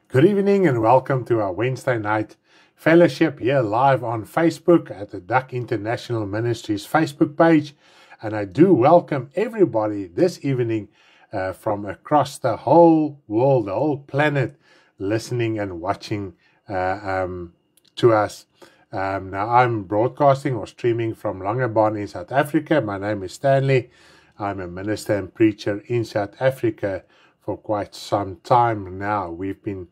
Good evening and welcome to our Wednesday night fellowship here live on Facebook at the Duck International Ministries Facebook page. And I do welcome everybody this evening from across the whole world, the whole planet, listening and watching to us. Now I'm broadcasting or streaming from Langebaan in South Africa. My name is Stanley. I'm a minister and preacher in South Africa for quite some time now. We've been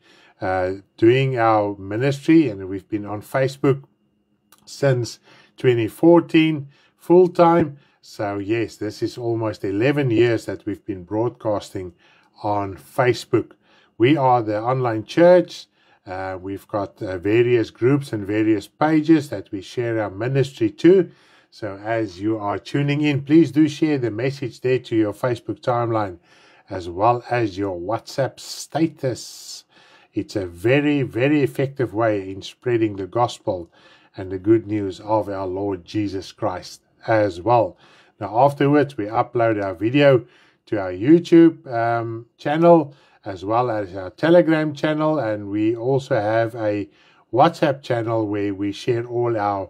doing our ministry and we've been on Facebook since 2014 full time. So yes, this is almost 11 years that we've been broadcasting on Facebook. We are the online church. We've got various groups and various pages that we share our ministry to. So as you are tuning in, please do share the message there to your Facebook timeline, as well as your WhatsApp status. It's a very, very effective way in spreading the gospel and the good news of our Lord Jesus Christ as well. Now afterwards, we upload our video to our YouTube channel, as well as our Telegram channel, and we also have a WhatsApp channel where we share all our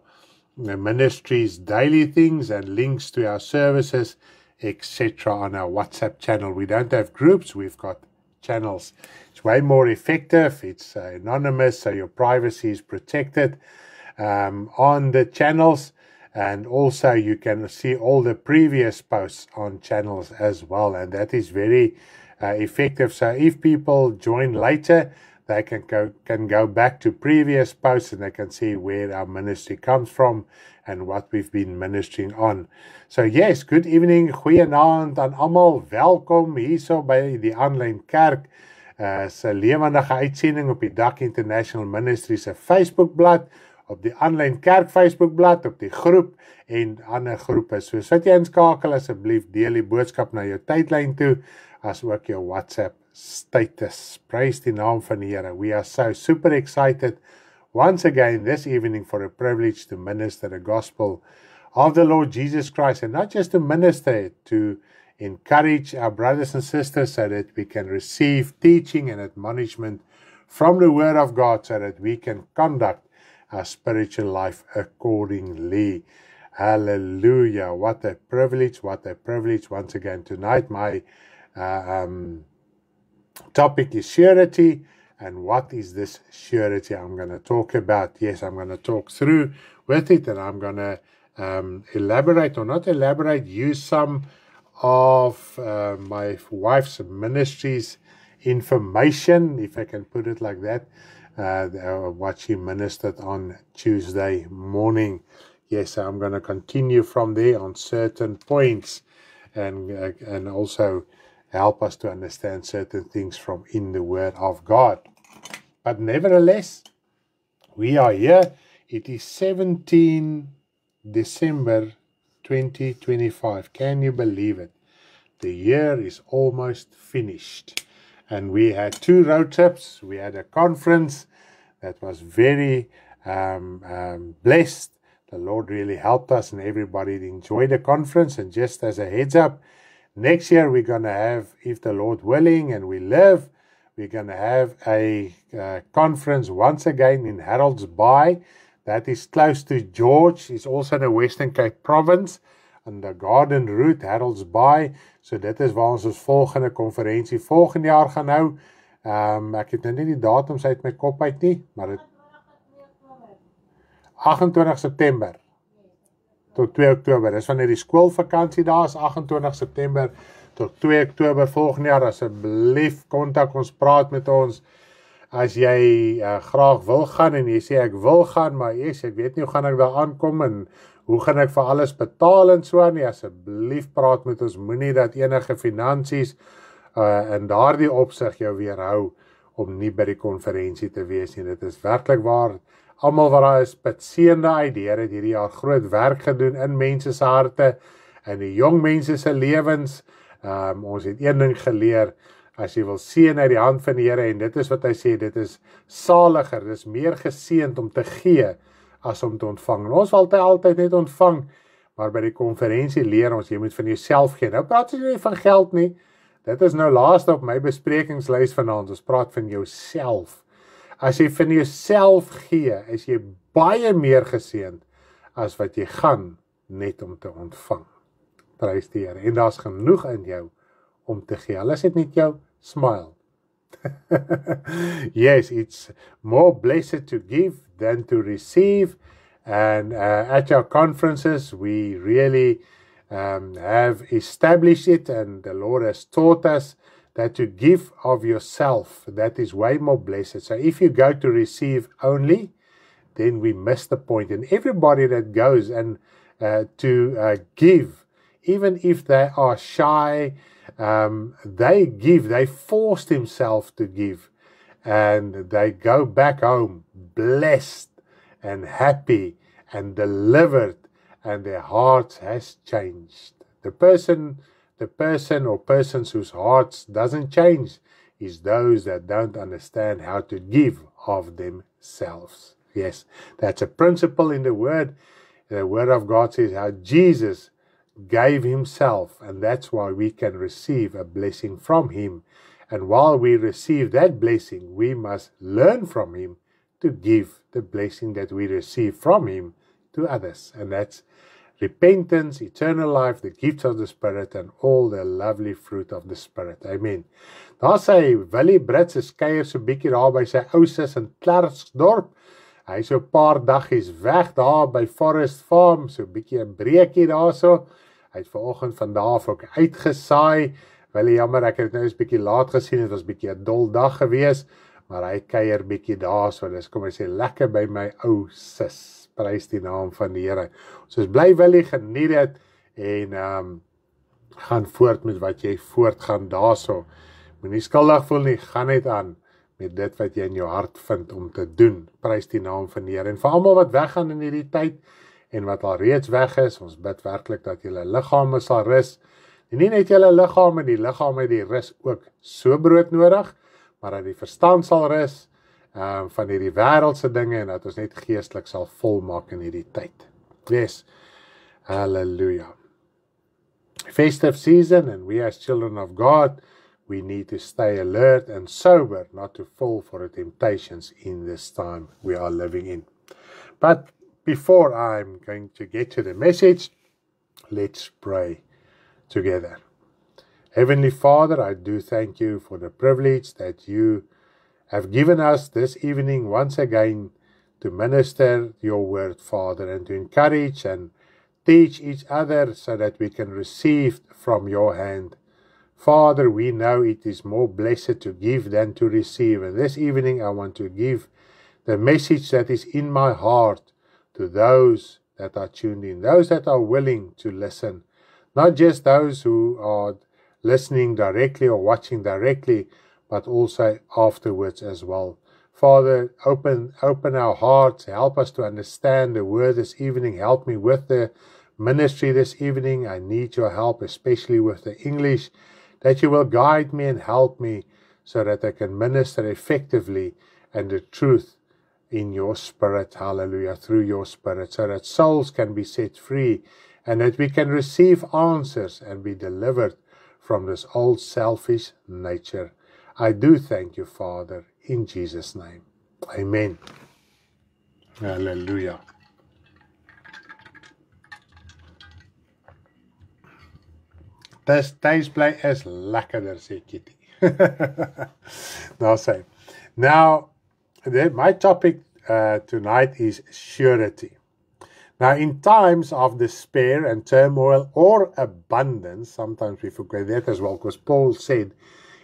ministries' daily things and links to our services, etc. on our WhatsApp channel. We don't have groups, we've got channels. It's way more effective, it's anonymous, so your privacy is protected on the channels, and also you can see all the previous posts on channels as well, and that is very effective. So if people join later, they can go back to previous posts and they can see where our ministry comes from and what we've been ministering on. So yes, good evening, goeienaand aan almal. Welkom hierso by die aanlyn kerk se lewendige uitsending op die Duck International Ministries se Facebookblad, op die aanlyn kerk Facebookblad, op die groep en ander groepe. So sit jy inskakel, asseblief deel die boodskap na jou tydlyn toe, as ook jou WhatsApp status. Praise die naam van die Here. We are so super excited once again this evening for a privilege to minister the gospel of the Lord Jesus Christ, and not just to minister it, to encourage our brothers and sisters so that we can receive teaching and admonishment from the Word of God so that we can conduct our spiritual life accordingly. Hallelujah. What a privilege once again. Tonight my topic is surety. And what is this surety I'm going to talk about? Yes, I'm going to talk through with it, and I'm going to elaborate or not elaborate, use some of my wife's ministry's information, if I can put it like that, what she ministered on Tuesday morning. Yes, I'm going to continue from there on certain points and also help us to understand certain things from in the Word of God. But nevertheless, we are here. It is 17 December 2025. Can you believe it? The year is almost finished. And we had 2 road trips. We had a conference that was very blessed. The Lord really helped us and everybody enjoyed the conference. And just as a heads up, next year we're going to have, if the Lord willing and we live, we're going to have a conference once again in Harold's Bay. That is close to George. It's also in the Western Cape province on the Garden Route, Harold's Bay. So dit is waar ons volgende konferensie volgende jaar gaan hou. Ek het nou nie die datums uit my kop uit nie, maar 28 September tot 2 Oktober. Dis wanneer die skoolvakansie daar is, 28 September tot 2 Oktober volgende jaar. Asseblief kontak ons, praat met ons. As jy graag wil gaan en jy sê ek wil gaan, maar ek weet nie hoe gaan ek daar aankom en hoe gaan ek vir alles betaal en so nie. Asseblief praat met ons. Moenie dat enige finansies in daardie opsig jou weerhou om nie by die konferensie te wees nie. Dit is werklik waar. Almal wat daar is, bid seënde uit. Die Here het hierdie jaar groot werk gedoen in mense se harte en die jong mense se lewens. Ons het een ding geleer, as jy wil seën uit die hand van die Here, en dit is wat hy sê, dit is saliger, dit is meer geseënd om te gee as om te ontvang. En ons wil altyd net ontvang, maar by die konferensie leer ons, jy moet van jouself gee. Nou praat jy nie van geld nie, dit is nou laaste op my besprekingslys vanaand, ons praat van jouself. As jy van jouself gee, is jy baie meer geseënd as wat jy gaan net om te ontvang. Prys die Here. En daar's genoeg in jou om te gee. Al is dit net jou smile. Yes, it's more blessed to give than to receive. And at our conferences, we really have established it, and the Lord has taught us that to give of yourself, that is way more blessed. So if you go to receive only, then we miss the point. And everybody that goes and to give, even if they are shy, they give, they force themselves to give, and they go back home blessed and happy and delivered, and their heart has changed. The person or persons whose hearts doesn't change is those that don't understand how to give of themselves. Yes, that's a principle in the Word. The Word of God says how Jesus gave himself, and that's why we can receive a blessing from him. And while we receive that blessing, we must learn from him to give the blessing that we receive from him to others. And that's repentance, eternal life, the gifts of the Spirit, and all the lovely fruit of the Spirit. Amen. Daar sê Willie Brits is kuier so bietjie daar by sy ou sis in Klerksdorp. Hy so 'n paar daggies weg daar by Forest Farm, so bietjie 'n breekie daarso. Hy het vanoggend van daar af ook uitgesaai. Willie, jammer ek het nou eens bietjie laat gesien, dit was bietjie 'n dol dag gewees, maar hy kuier bietjie daarso. Dis kom hy sê lekker by my ou sis. Prys die naam van die Here. So bly Willie, geniet dit en gaan voort met wat jy voortgaan daarso. Moenie skuldig voel nie, gaan net aan met dit wat jy in jou hart vind om te doen. Prys die naam van die Here. En vir almal wat weggaan in hierdie tyd en wat al reeds weg is, ons bid werklik dat julle liggame sal rus. En nie net julle liggame, die liggame het die rus ook so broodnodig, maar dat die verstand sal rus van hierdie wêreldse dinge en dat ons net geestelik sal volmaak in hierdie tyd. Yes. Hallelujah. Festive season, and we as children of God, we need to stay alert and sober, not to fall for the temptations in this time we are living in. But before I'm going to get to the message, let's pray together. Heavenly Father, I do thank you for the privilege that you have given us this evening once again to minister your word, Father, and to encourage and teach each other so that we can receive from your hand. Father, we know it is more blessed to give than to receive. And this evening I want to give the message that is in my heart to those that are tuned in, those that are willing to listen, not just those who are listening directly or watching directly, but also afterwards as well. Father, open our hearts, help us to understand the word this evening. Help me with the ministry this evening. I need your help, especially with the English, that you will guide me and help me so that I can minister effectively and the truth in your Spirit, hallelujah, through your Spirit, so that souls can be set free and that we can receive answers and be delivered from this old selfish nature. I do thank you, Father, in Jesus' name. Amen. Hallelujah. Dis tuisbly is lekkerder, sê Kitty. Now, my topic tonight is surety. Now, in times of despair and turmoil or abundance, sometimes we forget that as well, because Paul said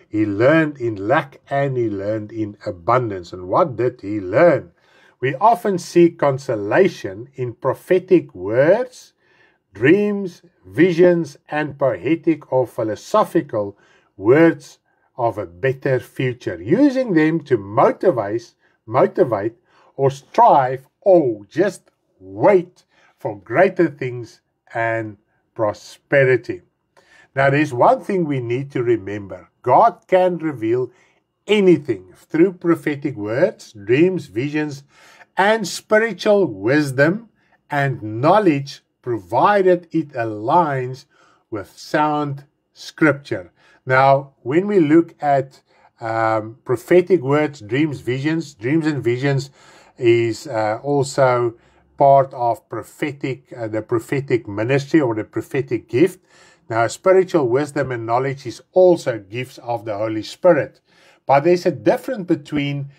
he learned in lack and he learned in abundance. And what did he learn? We often seek consolation in prophetic words, dreams, visions, and poetic or philosophical words of a better future, using them to motivate or strive or just wait for greater things and prosperity. Now, there's one thing we need to remember. God can reveal anything through prophetic words, dreams, visions, and spiritual wisdom and knowledge, provided it aligns with sound scripture. Now, when we look at prophetic words, dreams and visions is also part of the prophetic ministry or the prophetic gift. Now, spiritual wisdom and knowledge is also gifts of the Holy Spirit. But there's a difference between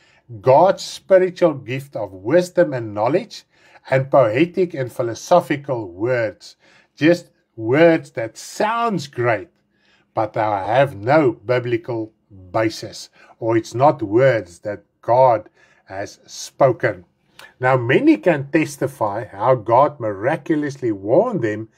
God's spiritual gift of wisdom and knowledge and poetic and philosophical words. Just words that sounds great, but they have no biblical basis, or it's not words that God has spoken. Now, many can testify how God miraculously warned them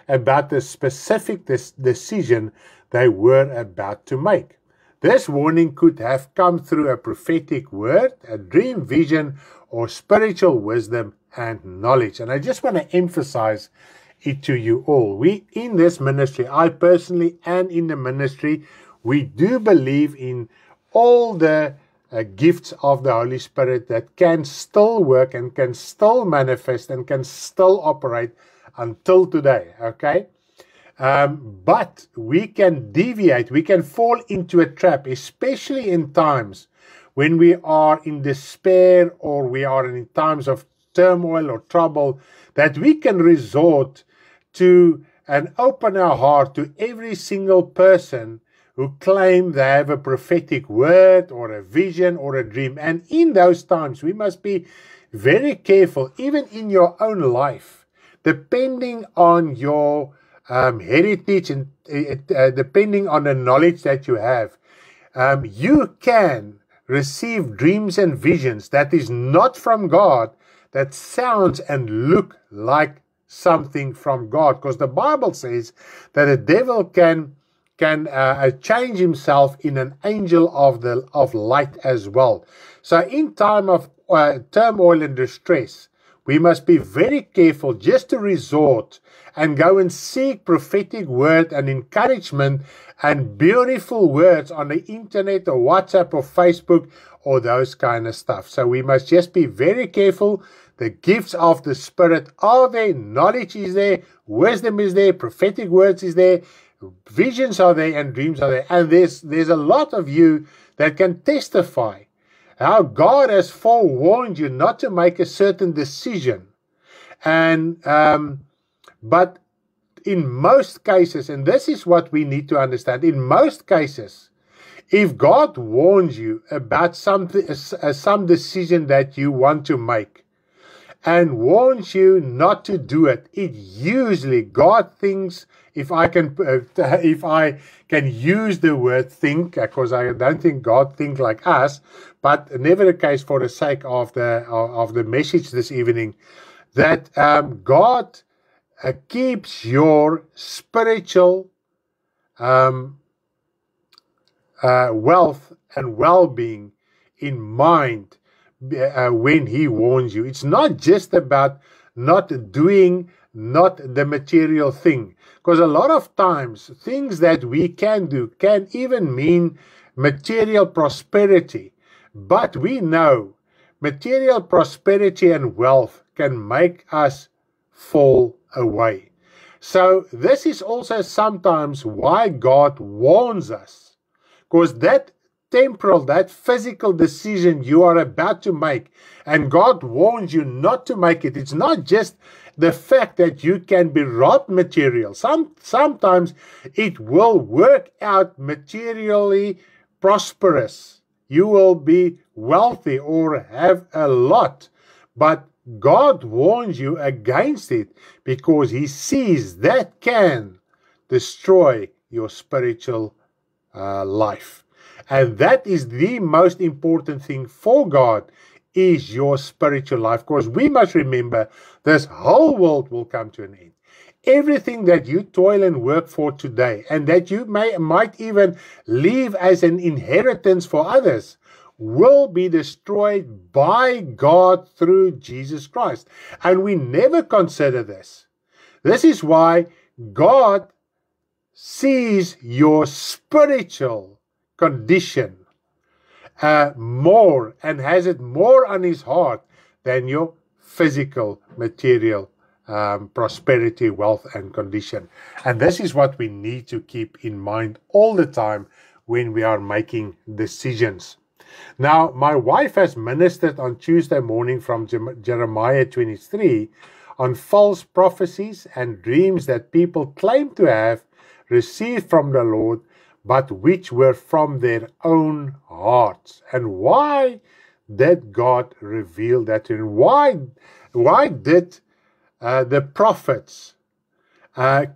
about the specific decision they were about to make. This warning could have come through a prophetic word, a dream, vision, or spiritual wisdom and knowledge. And I just want to emphasize it to you all. We, in this ministry, I personally and in the ministry, we do believe in all the gifts of the Holy Spirit that can still work and can still manifest and can still operate until today, okay? But we can deviate, we can fall into a trap, especially in times when we are in despair or we are in times of turmoil or trouble, that we can resort to and open our heart to every single person who claim they have a prophetic word or a vision or a dream. And in those times, we must be very careful, even in your own life, depending on your heritage and depending on the knowledge that you have. You can receive dreams and visions that is not from God, that sounds and look like something from God, because the Bible says that the devil can change himself in an angel of light as well. So in time of turmoil and distress, we must be very careful just to resort and go and seek prophetic word and encouragement and beautiful words on the internet or WhatsApp or Facebook or those kind of stuff. So we must just be very careful. The gifts of the Spirit are there, knowledge is there, wisdom is there, prophetic words is there, visions are there, and dreams are there. And there's a lot of you that can testify how God has forewarned you not to make a certain decision. And but in most cases, and this is what we need to understand, in most cases, if God warns you about some decision that you want to make and warns you not to do it, it usually, God thinks, if I can use the word think, because I don't think God thinks like us, but never the case for the sake of the message this evening, that God keeps your spiritual wealth and well-being in mind when He warns you. It's not just about not doing not the material thing, because a lot of times things that we can do can even mean material prosperity, but we know material prosperity and wealth can make us fall away. So this is also sometimes why God warns us, because that temporal, that physical decision you are about to make, and God warns you not to make it. It's not just the fact that you can be robbed material. Sometimes it will work out materially prosperous. You will be wealthy or have a lot, but God warns you against it because He sees that can destroy your spiritual life. And that is the most important thing for God, is your spiritual life. Because we must remember, this whole world will come to an end. Everything that you toil and work for today, and that you might even leave as an inheritance for others, will be destroyed by God through Jesus Christ. And we never consider this. This is why God sees your spiritual condition more and has it more on His heart than your physical material prosperity, wealth, and condition. And this is what we need to keep in mind all the time when we are making decisions. Now, my wife has ministered on Tuesday morning from Jeremiah 23 on false prophecies and dreams that people claim to have received from the Lord, but which were from their own hearts. And why did God reveal that to him? Why did the prophets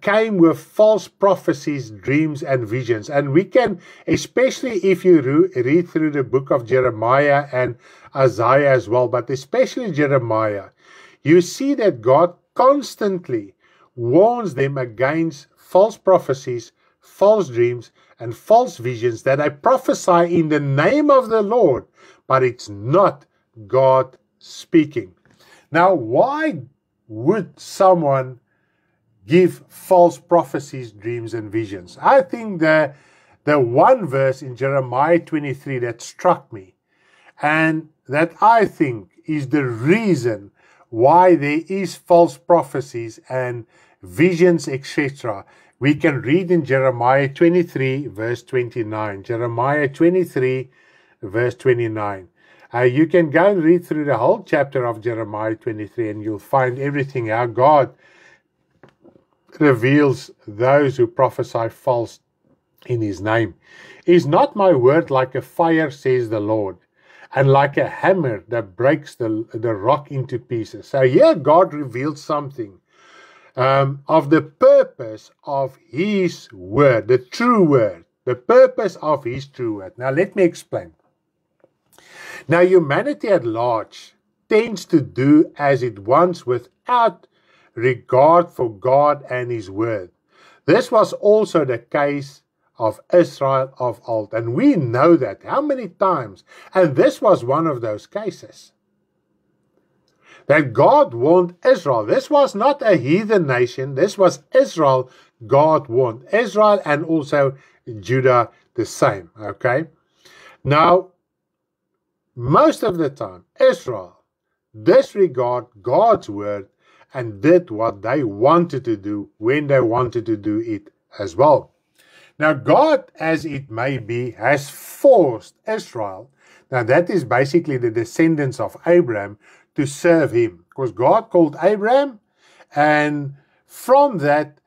came with false prophecies, dreams, and visions? And we can, especially if you read through the book of Jeremiah and Isaiah as well, but especially Jeremiah, you see that God constantly warns them against false prophecies, false dreams, and false visions that I prophesy in the name of the Lord, but it's not God speaking. Now, why would someone give false prophecies, dreams, and visions? I think the one verse in Jeremiah 23 that struck me, and that I think is the reason why there is false prophecies and visions, etc. We can read in Jeremiah 23, verse 29. Jeremiah 23, verse 29. You can go and read through the whole chapter of Jeremiah 23, and you'll find everything how God reveals those who prophesy false in his name. Is not my word like a fire, says the Lord, and like a hammer that breaks the rock into pieces? So here God reveals something of the purpose of his word, the true word, the purpose of his true word. Now let me explain. Now humanity at large tends to do as it wants without regard for God and his word. This was also the case of Israel of old, and we know that how many times, and this was one of those cases that God warned Israel. This was not a heathen nation, this was Israel. God warned Israel and also Judah the same. Okay, now most of the time Israel disregarded God's word and did what they wanted to do when they wanted to do it as well. Now God, as it may be, has forced Israel, now that is basically the descendants of Abraham, to serve him, because God called Abraham, and from that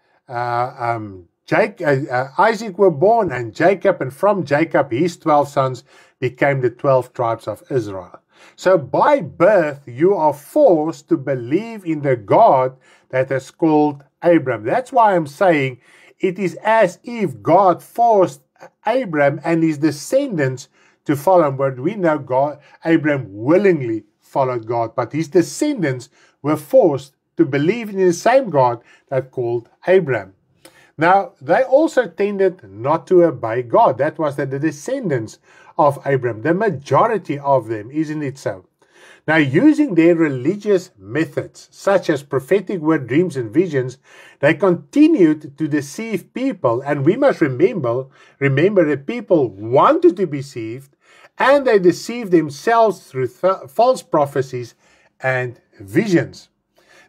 Isaac were born, and Jacob, and from Jacob his 12 sons became the 12 tribes of Israel. So by birth you are forced to believe in the God that has called Abraham. That's why I'm saying it is as if God forced Abraham and his descendants to follow him. But we know Abraham willingly followed God, but his descendants were forced to believe in the same God that called Abraham. Now, they also tended not to obey God. That was the descendants of Abraham, the majority of them, isn't it so? Now, using their religious methods, such as prophetic word, dreams, and visions, they continued to deceive people. And we must remember that people wanted to be deceived, and they deceived themselves through false prophecies and visions.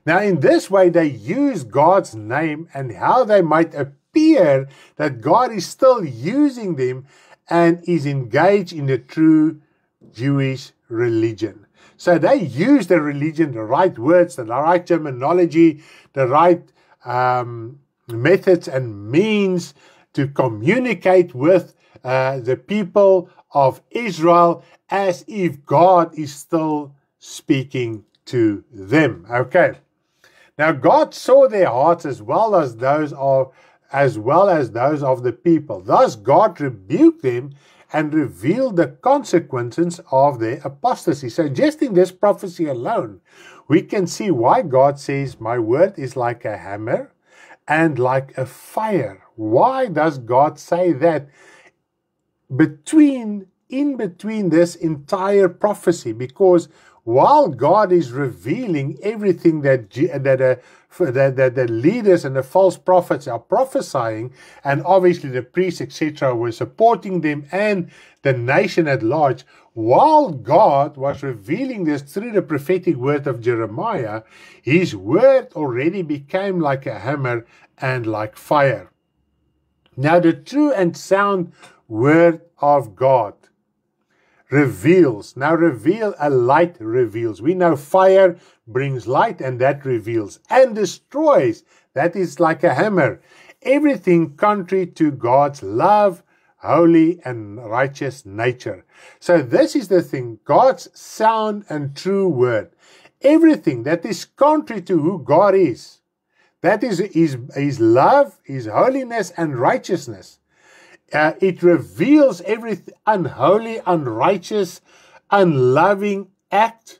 Now, in this way, they use God's name and how they might appear that God is still using them and is engaged in the true Jewish religion. So they use the religion, the right words, the right terminology, the right methods and means to communicate with the people of Israel as if God is still speaking to them. Okay. Now God saw their hearts as well as those of the people. Thus God rebuked them and revealed the consequences of their apostasy. So just in this prophecy alone, we can see why God says, my word is like a hammer and like a fire. Why does God say that in between this entire prophecy? Because while God is revealing everything that the leaders and the false prophets are prophesying, and obviously the priests, etc., were supporting them and the nation at large, while God was revealing this through the prophetic word of Jeremiah, his word already became like a hammer and like fire. Now the true and sound word of God reveals. Now a light reveals. We know fire brings light, and that reveals and destroys. That is like a hammer. Everything contrary to God's love, holy and righteous nature. So this is the thing, God's sound and true word. Everything that is contrary to who God is, that is his love, his holiness and righteousness. It reveals every unholy, unrighteous, unloving act,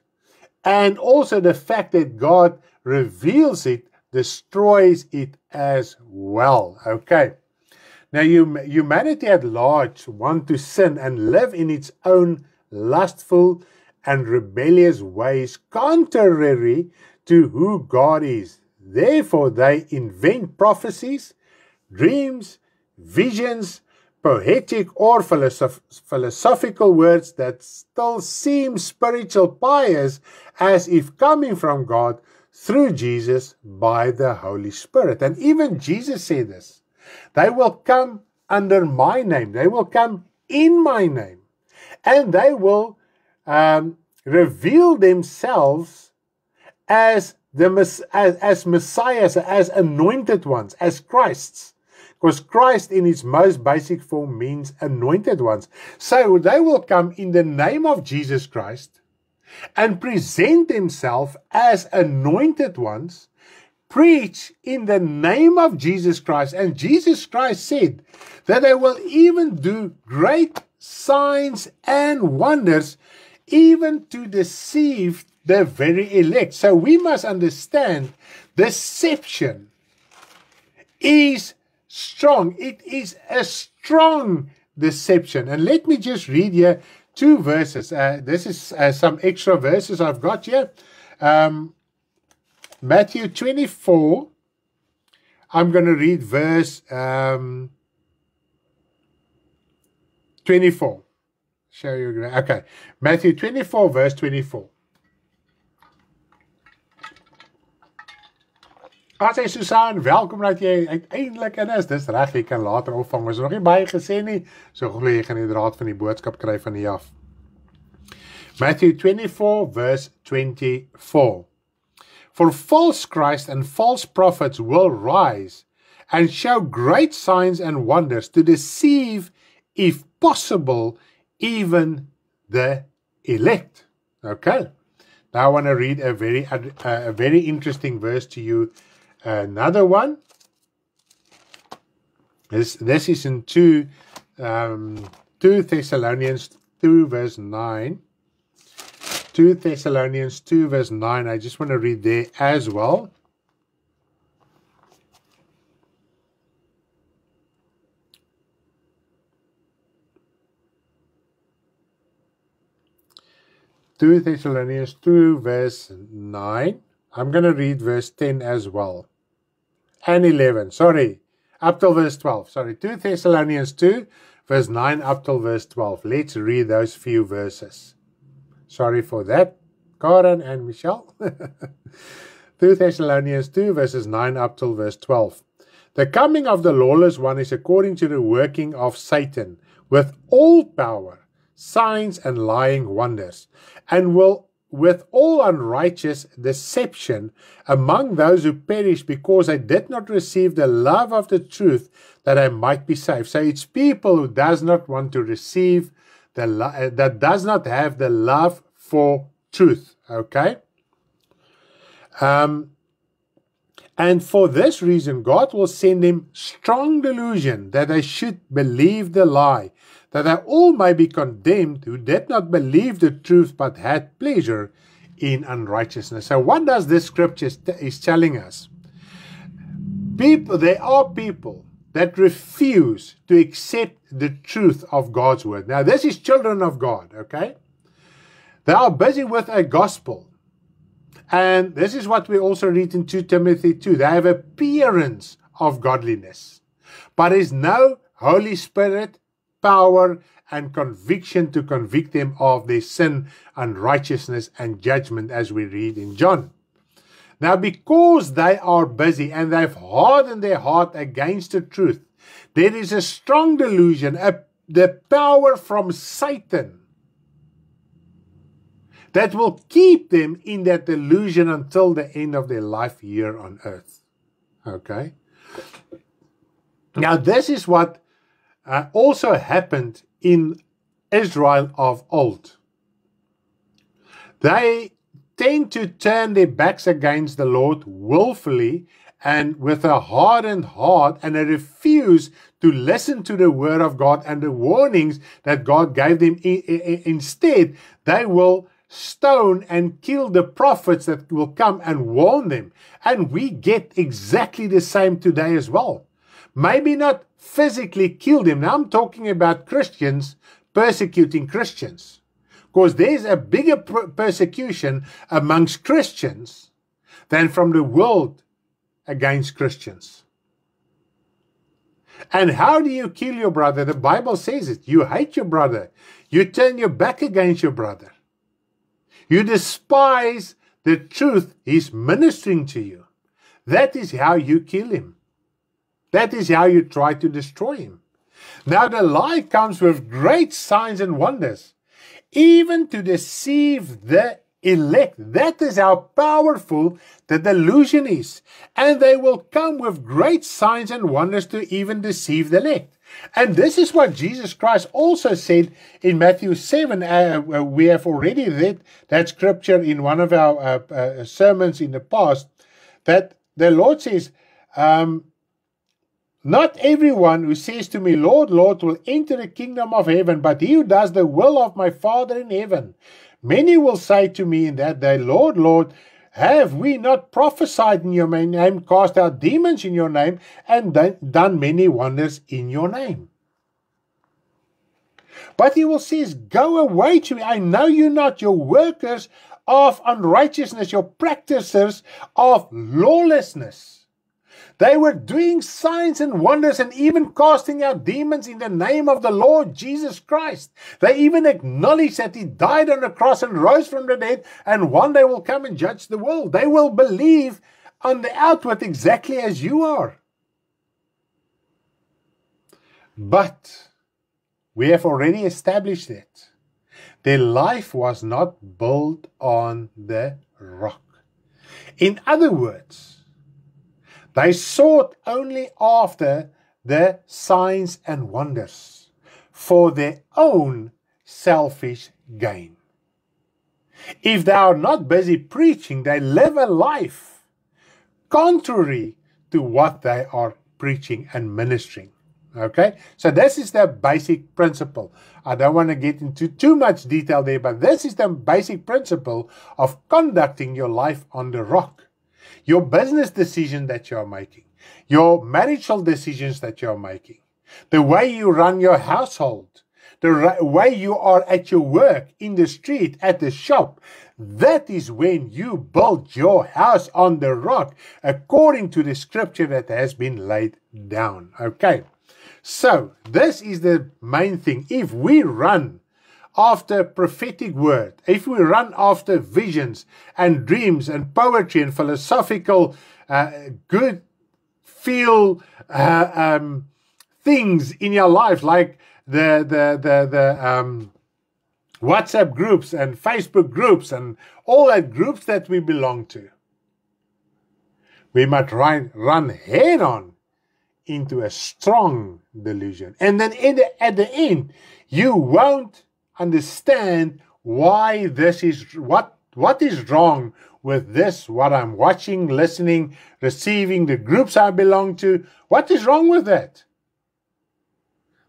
and also the fact that God reveals it destroys it as well. Okay. Now, humanity at large want to sin and live in its own lustful and rebellious ways, contrary to who God is. Therefore, they invent prophecies, dreams, visions, poetic or philosophical words that still seem spiritual pious, as if coming from God through Jesus by the Holy Spirit. And even Jesus said this. They will come under my name. They will come in my name. And they will reveal themselves as Messiahs, as anointed ones, as Christs. Because Christ in its most basic form means anointed ones. So they will come in the name of Jesus Christ and present themselves as anointed ones, preach in the name of Jesus Christ. And Jesus Christ said that they will even do great signs and wonders, even to deceive the very elect. So we must understand deception is strong. It is a strong deception. And let me just read here two verses. This is some extra verses I've got here. Matthew 24. I'm going to read verse 24. Show you. Okay. Matthew 24, verse 24. As hy Susan, welkom dat jy uiteindelik in is. Dis reg, jy kan later opvang. Ons nog nie baie gesê nie, so glo jy gaan die draad van die boodskap kry van hier af. Matthew 24, verse 24. For false Christ and false prophets will rise and show great signs and wonders to deceive, if possible, even the elect. Okay. Now I want to read a very interesting verse to you. Another one. This is in 2 Thessalonians 2 verse 9. 2 Thessalonians 2 verse 9. I just want to read there as well. Two Thessalonians 2 verse 9. I'm going to read verse 10 as well. And 11, sorry, up till verse 12. Sorry, 2 Thessalonians 2, verse 9 up till verse 12. Let's read those few verses. Sorry for that, Karen and Michelle. 2 Thessalonians 2, verses 9 up till verse 12. The coming of the lawless one is according to the working of Satan, with all power, signs and lying wonders, and will with all unrighteous deception among those who perish, because they did not receive the love of the truth, that they might be saved. So it's people who does not want to receive that does not have the love for truth. Okay. And for this reason, God will send him strong delusion that they should believe the lie, that they all may be condemned who did not believe the truth but had pleasure in unrighteousness. So what does this scripture is telling us? There are people that refuse to accept the truth of God's word. Now this is children of God, okay? They are busy with a gospel. And this is what we also read in 2 Timothy 2. They have appearance of godliness, but there is no Holy Spirit, power, and conviction to convict them of their sin, unrighteousness, and judgment, as we read in John. Now, because they are busy and they've hardened their heart against the truth, there is a strong delusion, the power from Satan, that will keep them in that delusion until the end of their life here on earth. Okay? Now, this is what also happened in Israel of old. They tend to turn their backs against the Lord willfully and with a hardened heart, and they refuse to listen to the word of God and the warnings that God gave them. Instead, they will stone and kill the prophets that will come and warn them. And we get exactly the same today as well. Maybe not physically kill them. Now I'm talking about Christians persecuting Christians. Because there's a bigger persecution amongst Christians than from the world against Christians. And how do you kill your brother? The Bible says it. You hate your brother. You turn your back against your brother. You despise the truth he's ministering to you. That is how you kill him. That is how you try to destroy him. Now the lie comes with great signs and wonders, even to deceive the elect. That is how powerful the delusion is. And they will come with great signs and wonders to even deceive the elect. And this is what Jesus Christ also said in Matthew 7. We have already read that scripture in one of our sermons in the past, that the Lord says, not everyone who says to me, Lord, Lord, will enter the kingdom of heaven, but he who does the will of my Father in heaven. Many will say to me in that day, Lord, Lord, have we not prophesied in your name, cast out demons in your name, and done many wonders in your name? But he will say, go away to me, I know you not, your workers of unrighteousness, your practitioners of lawlessness. They were doing signs and wonders and even casting out demons in the name of the Lord Jesus Christ. They even acknowledge that he died on the cross and rose from the dead, and one day will come and judge the world. They will believe on the outward exactly as you are. But we have already established that their life was not built on the rock. In other words, they sought only after the signs and wonders for their own selfish gain. If they are not busy preaching, they live a life contrary to what they are preaching and ministering. Okay? So this is the basic principle. I don't want to get into too much detail there, but this is the basic principle of conducting your life on the rock. Your business decision that you're making, your marital decisions that you're making, the way you run your household, the way you are at your work, in the street, at the shop, that is when you build your house on the rock, according to the scripture that has been laid down. Okay, so this is the main thing. If we run after prophetic word, if we run after visions and dreams and poetry and philosophical good feel things in your life, like the WhatsApp groups and Facebook groups and all that groups that we belong to, we must run head on into a strong delusion. And then at the end, you won't understand why this is, what is wrong with this, what I'm watching, listening, receiving, the groups I belong to. What is wrong with that?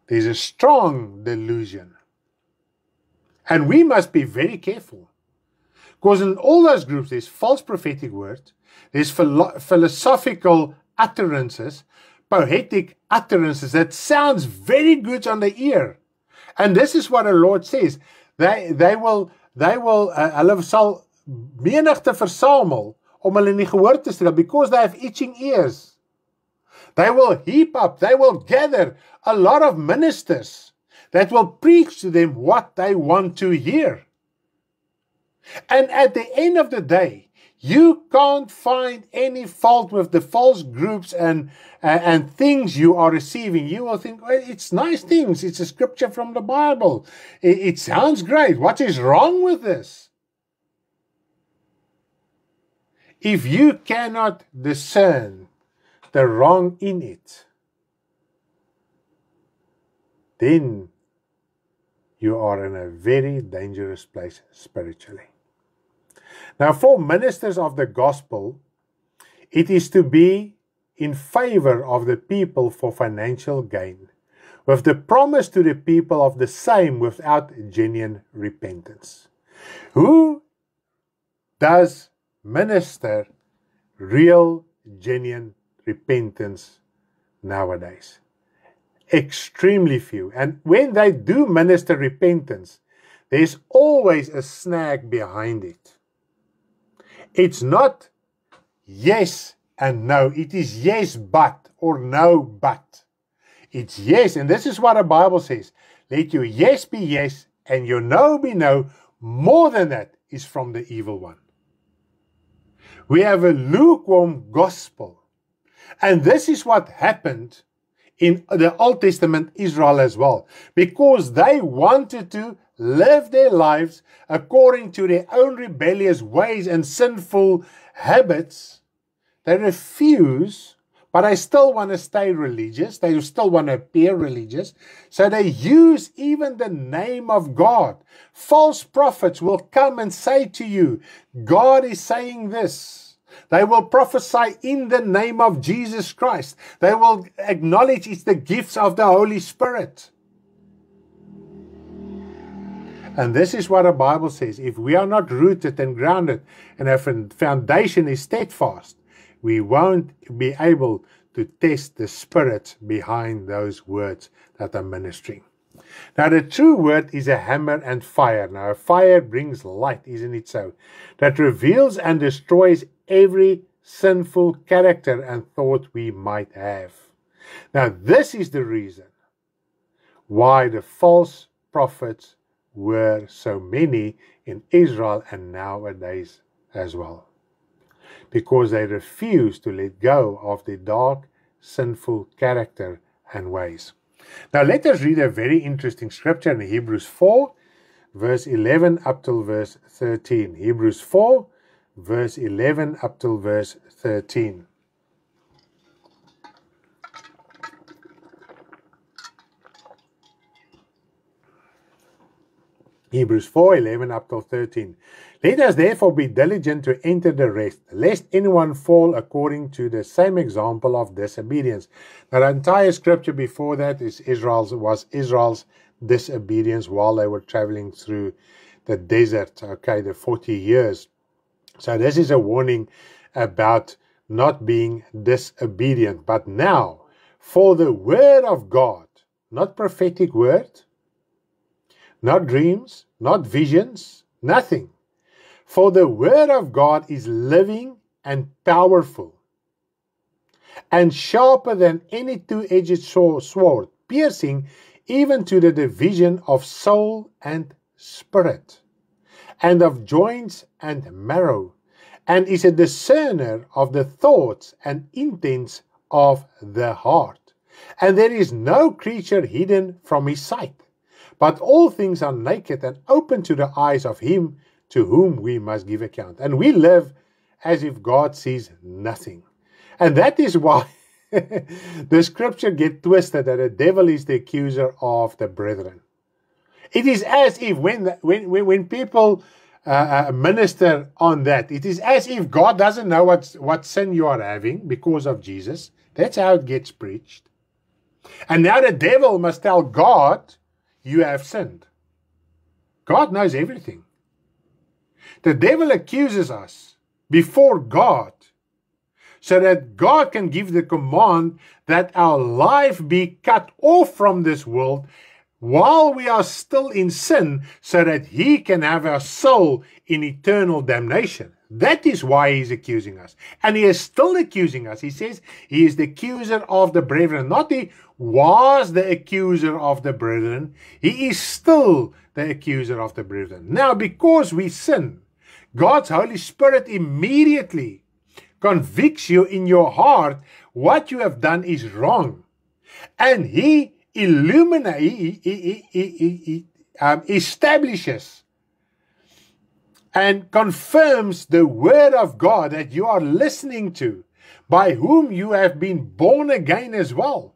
There's a strong delusion. And we must be very careful. Because in all those groups, there's false prophetic words, there's philosophical utterances, poetic utterances that sounds very good on the ear. And this is what the Lord says. They will hulle sal menigte versamel om hulle nie gehoor te stel, because they have itching ears. They will heap up, they will gather a lot of ministers that will preach to them what they want to hear. And at the end of the day, you can't find any fault with the false groups and things you are receiving. You will think, well, it's nice things. It's a scripture from the Bible. It sounds great. What is wrong with this? If you cannot discern the wrong in it, then you are in a very dangerous place spiritually. Now, for ministers of the gospel, it is to be in favor of the people for financial gain, with the promise to the people of the same without genuine repentance. Who does minister real, genuine repentance nowadays? Extremely few. And when they do minister repentance, there's always a snag behind it. It's not yes and no. It is yes but or no but. It's yes, and this is what the Bible says. Let your yes be yes and your no be no. More than that is from the evil one. We have a lukewarm gospel. And this is what happened in the Old Testament Israel as well. Because they wanted to live their lives according to their own rebellious ways and sinful habits. They refuse, but they still want to stay religious. They still want to appear religious. So they use even the name of God. False prophets will come and say to you, God is saying this. They will prophesy in the name of Jesus Christ. They will acknowledge it's the gifts of the Holy Spirit. And this is what the Bible says. If we are not rooted and grounded and our foundation is steadfast, we won't be able to test the spirit behind those words that are ministering. Now, the true word is a hammer and fire. Now, a fire brings light, isn't it so? That reveals and destroys every sinful character and thought we might have. Now, this is the reason why the false prophets were so many in Israel and nowadays as well. Because they refused to let go of the dark, sinful character and ways. Now let us read a very interesting scripture in Hebrews 4, verse 11 up till verse 13. Hebrews 4, verse 11 up till verse 13. Hebrews 4, 11 up till 13. Let us therefore be diligent to enter the rest, lest anyone fall according to the same example of disobedience. Now, the entire scripture before that was Israel's disobedience while they were traveling through the desert, the 40 years. So this is a warning about not being disobedient. But now, for the word of God, not prophetic word, not dreams, not visions, nothing. For the word of God is living and powerful, and sharper than any two-edged sword, piercing even to the division of soul and spirit, and of joints and marrow, and is a discerner of the thoughts and intents of the heart. And there is no creature hidden from his sight, but all things are naked and open to the eyes of him to whom we must give account. And we live as if God sees nothing. And that is why the scripture gets twisted that the devil is the accuser of the brethren. It is as if when people minister on that, it is as if God doesn't know what sin you are having because of Jesus. That's how it gets preached. And now the devil must tell God, you have sinned. God knows everything. The devil accuses us before God so that God can give the command that our life be cut off from this world while we are still in sin, so that he can have our soul in eternal damnation. That is why he's accusing us. And he is still accusing us. He says he is the accuser of the brethren. Not he was the accuser of the brethren. He is still the accuser of the brethren. Now, because we sin, God's Holy Spirit immediately convicts you in your heart what you have done is wrong. And he establishes and confirms the word of God that you are listening to, by whom you have been born again as well.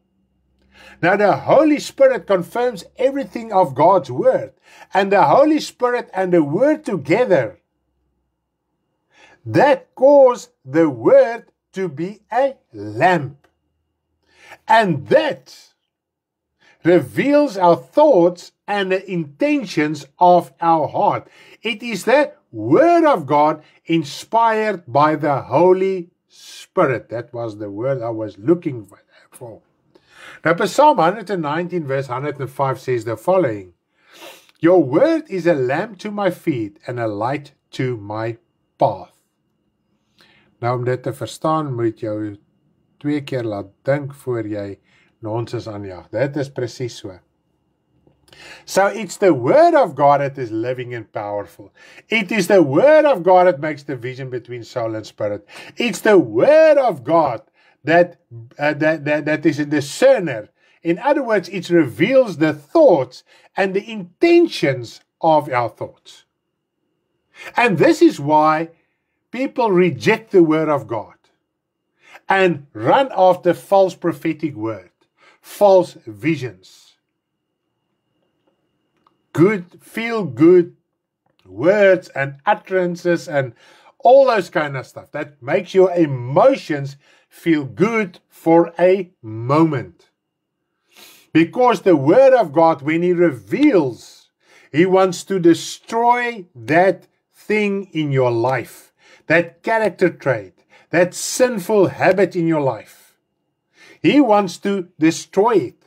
Now the Holy Spirit confirms everything of God's word, and the Holy Spirit and the word together, that cause the word to be a lamp. And that reveals our thoughts and the intentions of our heart. It is the word of God inspired by the Holy Spirit. That was the word I was looking for. Now, Psalm 119 verse 105 says the following: Your word is a lamp to my feet and a light to my path. Nou, om dit te verstaan, moet jou 2 keer laat dink voor jy nonsens aanjaag. Dit is presies so. So it's the word of God that is living and powerful. It is the word of God that makes the division between soul and spirit. It's the word of God that is a discerner. In other words, it reveals the thoughts and the intentions of our thoughts. And this is why people reject the word of God and run after false prophetic word, false visions, feel good words and utterances and all those kind of stuff that makes your emotions feel good for a moment. Because the word of God, when he reveals, he wants to destroy that thing in your life, that character trait, that sinful habit in your life. He wants to destroy it.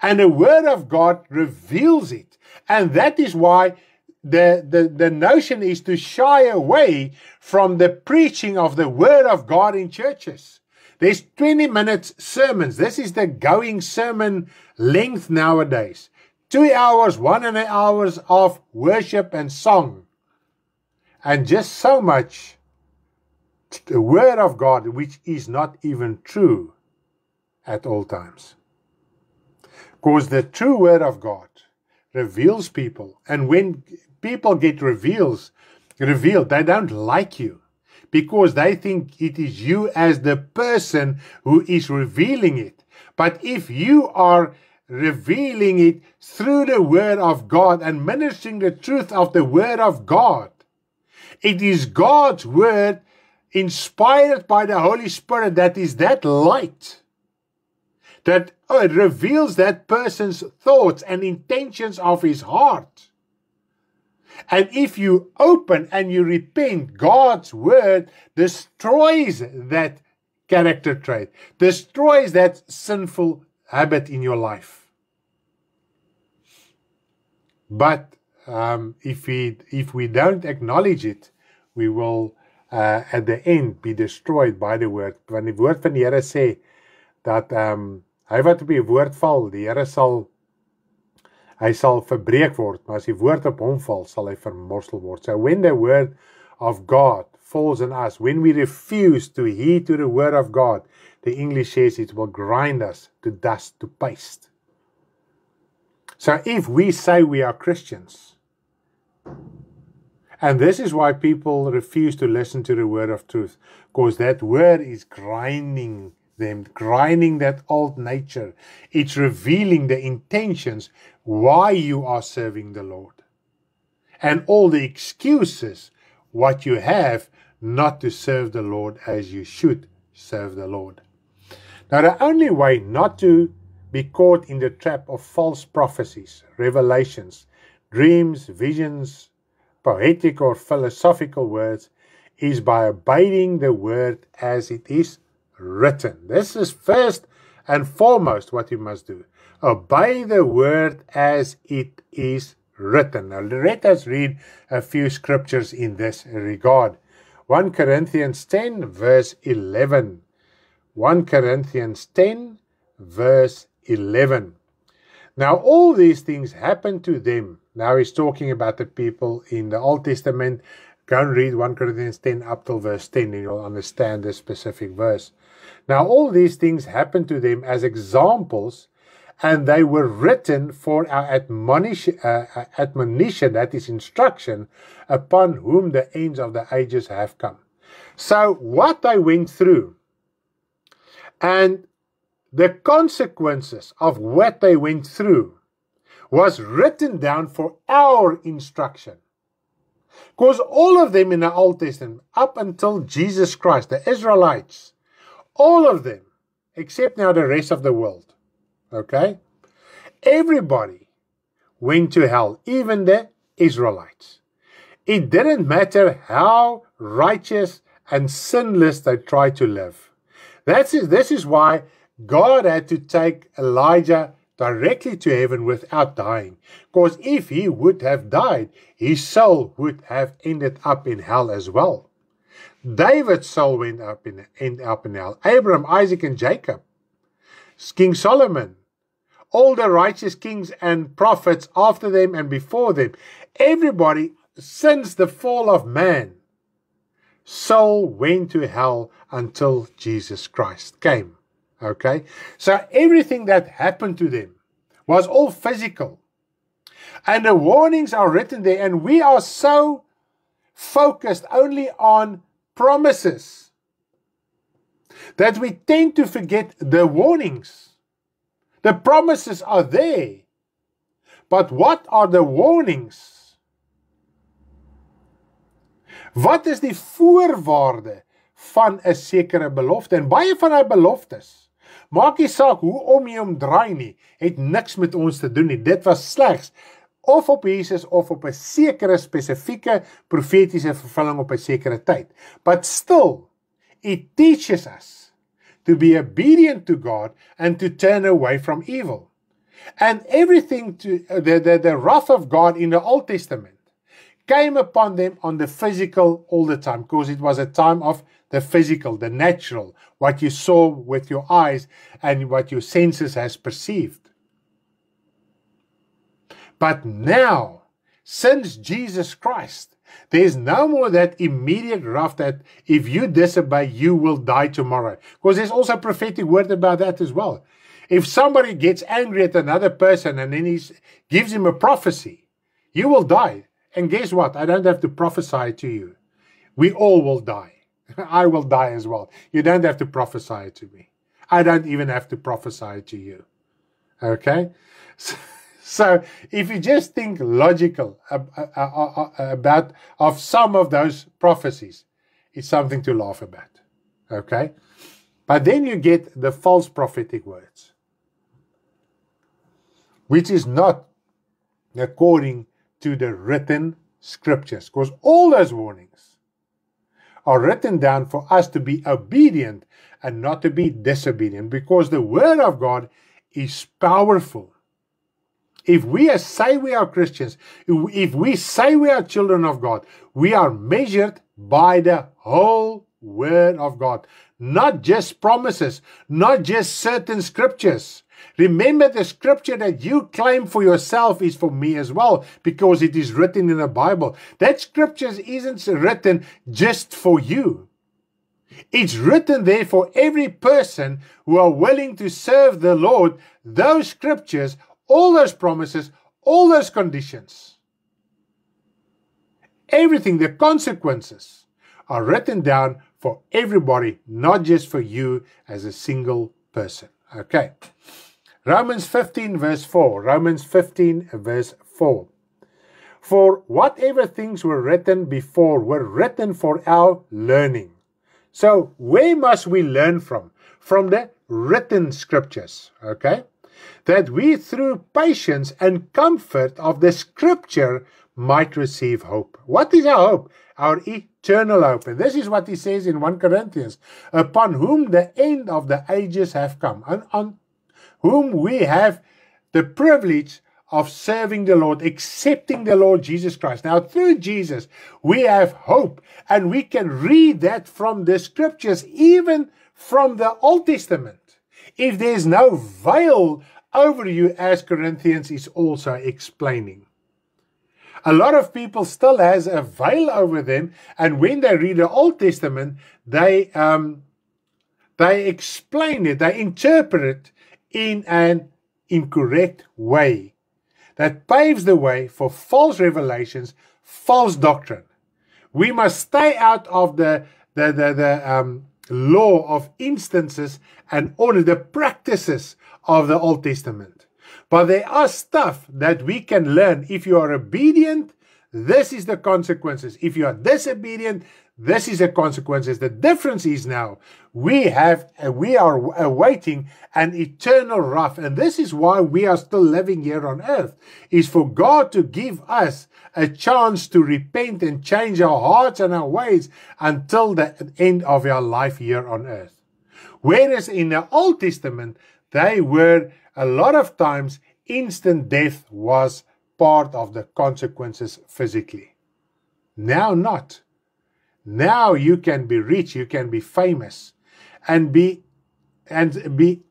And the word of God reveals it. And that is why the notion is to shy away from the preaching of the word of God in churches. There's 20 minutes sermons. This is the going sermon length nowadays. 2 hours, 1.5 hours of worship and song. And just so much the word of God, which is not even true at all times. Because the true word of God reveals people. And when people get revealed, they don't like you. Because they think it is you as the person who is revealing it. But if you are revealing it through the word of God and ministering the truth of the word of God, it is God's word inspired by the Holy Spirit that is that light that reveals that person's thoughts and intentions of his heart. And if you open and you repent, God's word destroys that character trait, destroys that sinful habit in your life. But if we don't acknowledge it, we will at the end be destroyed by the word. Want die woord van die Here sê dat hy wat op die woord val, die Here hy sal verbreek word, maar as die woord op hom val, sal hy vermorsel word. So when the word of God falls on us, when we refuse to heed to the word of God, the English says it will grind us to dust, to paste. So if we say we are Christians, and this is why people refuse to listen to the word of truth, because that word is grinding them, grinding that old nature. It's revealing the intentions why you are serving the Lord. And all the excuses what you have not to serve the Lord as you should serve the Lord. Now the only way not to be caught in the trap of false prophecies, revelations, dreams, visions, poetic or philosophical words is by obeying the word as it is written. This is first and foremost what you must do. Obey the word as it is written. Now let us read a few scriptures in this regard. 1 Corinthians 10 verse 11. 1 Corinthians 10 verse 11. Now all these things happened to them. Now he's talking about the people in the Old Testament. Go and read 1 Corinthians 10 up till verse 10 and you'll understand this specific verse. Now all these things happened to them as examples, and they were written for our admonition, that is instruction, upon whom the ends of the ages have come. So what they went through and the consequences of what they went through was written down for our instruction. Because all of them in the Old Testament, up until Jesus Christ, the Israelites, all of them, except now the rest of the world, okay? Everybody went to hell, even the Israelites. It didn't matter how righteous and sinless they tried to live. This is why God had to take Elijah directly to heaven without dying. Because if he would have died, his soul would have ended up in hell as well. David's soul went up in hell. Abraham, Isaac, and Jacob. King Solomon. All the righteous kings and prophets after them and before them. Everybody, since the fall of man, soul went to hell until Jesus Christ came. Okay? So everything that happened to them was all physical. And the warnings are written there, and we are so focused only on promises that we tend to forget the warnings. The promises are there. But what are the warnings? Wat is die voorwaarde van 'n sekere belofte? En baie van daai beloftes, maak nie saak hoe om jy omdraai nie, het niks met ons te doen nie. Dit was slegs of op Jesus of op 'n sekere spesifieke profetiese vervulling op 'n sekere tyd. But still, it teaches us to be obedient to God and to turn away from evil. And everything to the wrath of God in the Old Testament came upon them on the physical all the time, because it was a time of the physical, the natural, what you saw with your eyes and what your senses has perceived. But now, since Jesus Christ, there is no more that immediate wrath that if you disobey, you will die tomorrow. Because there's also a prophetic word about that as well. If somebody gets angry at another person and then he gives him a prophecy, you will die. And guess what? I don't have to prophesy to you. We all will die. I will die as well. You don't have to prophesy to me. I don't even have to prophesy to you. Okay? So if you just think logical about of some of those prophecies, it's something to laugh about. Okay? But then you get the false prophetic words, which is not according to the written scriptures, because all those warnings are written down for us to be obedient and not to be disobedient, because the word of God is powerful. If we say we are Christians, if we say we are children of God, we are measured by the whole word of God, not just promises, not just certain scriptures. Remember, the scripture that you claim for yourself is for me as well, because it is written in the Bible. That scripture isn't written just for you. It's written there for every person who are willing to serve the Lord. Those scriptures, all those promises, all those conditions, everything, the consequences are written down for everybody, not just for you as a single person. Okay. Romans 15 verse 4. Romans 15 verse 4. For whatever things were written before were written for our learning. So where must we learn from? From the written scriptures. Okay. That we through patience and comfort of the scripture might receive hope. What is our hope? Our eternal hope. And this is what he says in 1 Corinthians. Upon whom the end of the ages have come. On whom we have the privilege of serving the Lord, accepting the Lord Jesus Christ. Now, through Jesus, we have hope, and we can read that from the scriptures, even from the Old Testament. If there's no veil over you, as Corinthians is also explaining. A lot of people still has a veil over them, and when they read the Old Testament, they explain it, they interpret it in an incorrect way that paves the way for false revelations, false doctrine. We must stay out of the law of instances and order, the practices of the Old Testament. But there are stuff that we can learn. If you are obedient, this is the consequences. If you are disobedient, this is the consequences. The difference is now we are awaiting an eternal wrath. And this is why we are still living here on earth, is for God to give us a chance to repent and change our hearts and our ways until the end of our life here on earth. Whereas in the Old Testament, they were a lot of times instant death was part of the consequences physically. Now not. Now you can be rich, you can be famous, and be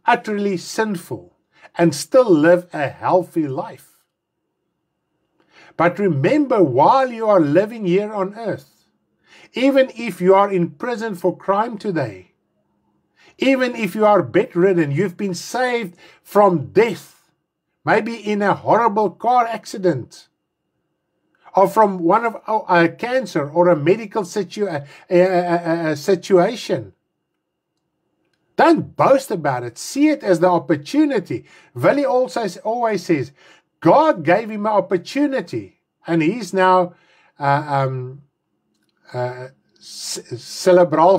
utterly sinful and still live a healthy life. But remember, while you are living here on earth, even if you are in prison for crime today, even if you are bedridden, you've been saved from death, maybe in a horrible car accident, or from one of cancer or a medical situation. Don't boast about it. See it as the opportunity. Willie also always says, God gave him an opportunity, and he's now cerebral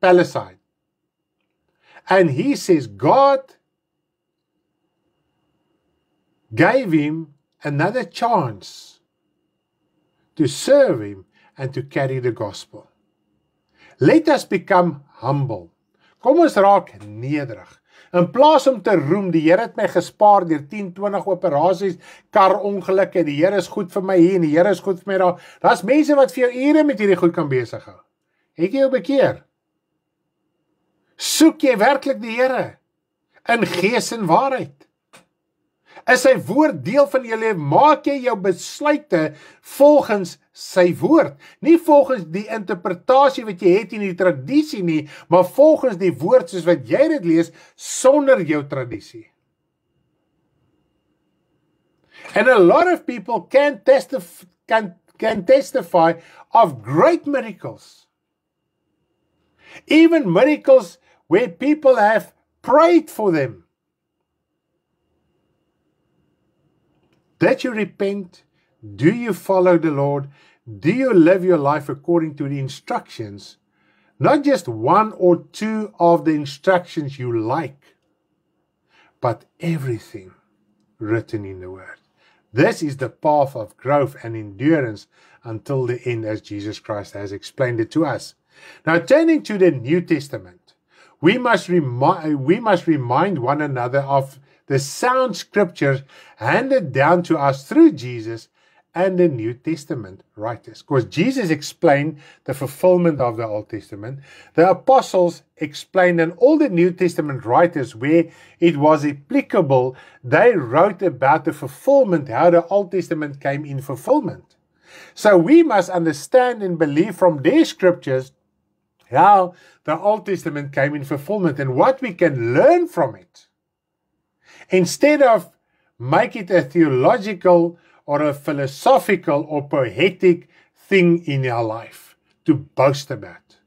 palsy. And he says God gave him another chance to serve him and to carry the gospel. Let us become humble. Kom ons raak nederig. In plaas om te roem, die Here het my gespaar deur 10, 20 operasies, karongelukke, die Here is goed vir my hier en die Here is goed vir my daar. Daar's mense wat vir jou ure met hierdie goed kan besig hou. Het jy jou bekeer? Soek jy werklik die Here in gees en waarheid? Is sy woord deel van jou lewe? Maak jy jou besluite volgens sy woord? Nie volgens die interpretasie wat jy het in die tradisie nie, maar volgens die woord soos wat jy dit lees, sonder jou tradisie. And a lot of people can testify of great miracles. Even miracles where people have prayed for them. Did you repent? Do you follow the Lord? Do you live your life according to the instructions? Not just one or two of the instructions you like, but everything written in the Word. This is the path of growth and endurance until the end, as Jesus Christ has explained it to us. Now, turning to the New Testament, we must remind one another of the sound scriptures handed down to us through Jesus and the New Testament writers. Because Jesus explained the fulfillment of the Old Testament. The apostles explained, and all the New Testament writers, where it was applicable, they wrote about the fulfillment, how the Old Testament came in fulfillment. So we must understand and believe from their scriptures how the Old Testament came in fulfillment and what we can learn from it. Instead of make it a theological or a philosophical or poetic thing in our life to boast about,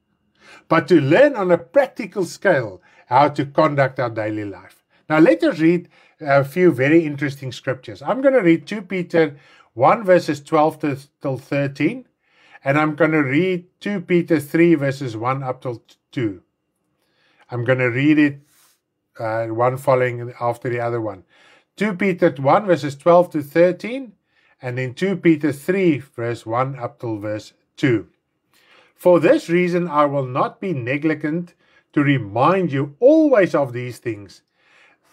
but to learn on a practical scale how to conduct our daily life. Now let us read a few very interesting scriptures. I'm going to read 2 Peter 1 verses 12 till 13, and I'm going to read 2 Peter 3 verses 1 up till 2. I'm going to read it one following after the other one. 2 Peter 1 verses 12 to 13, and then 2 Peter 3 verse 1 up till verse 2. For this reason I will not be negligent to remind you always of these things,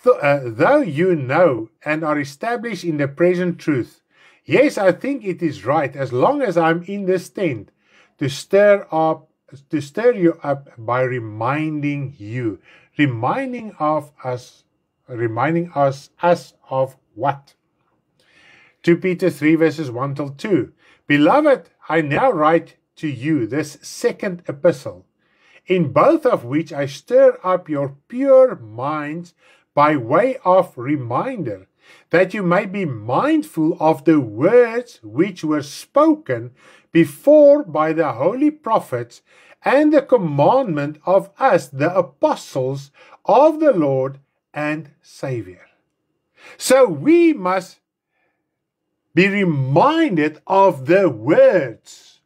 Though you know and are established in the present truth, yes, I think it is right, as long as I'm in this tent, to stir you up by reminding us of what? 2 Peter 3 verses 1 till 2. Beloved, I now write to you this second epistle, in both of which I stir up your pure minds by way of reminder, that you may be mindful of the words which were spoken before by the holy prophets, and the commandment of us, the apostles of the Lord and Savior. So we must be reminded of the words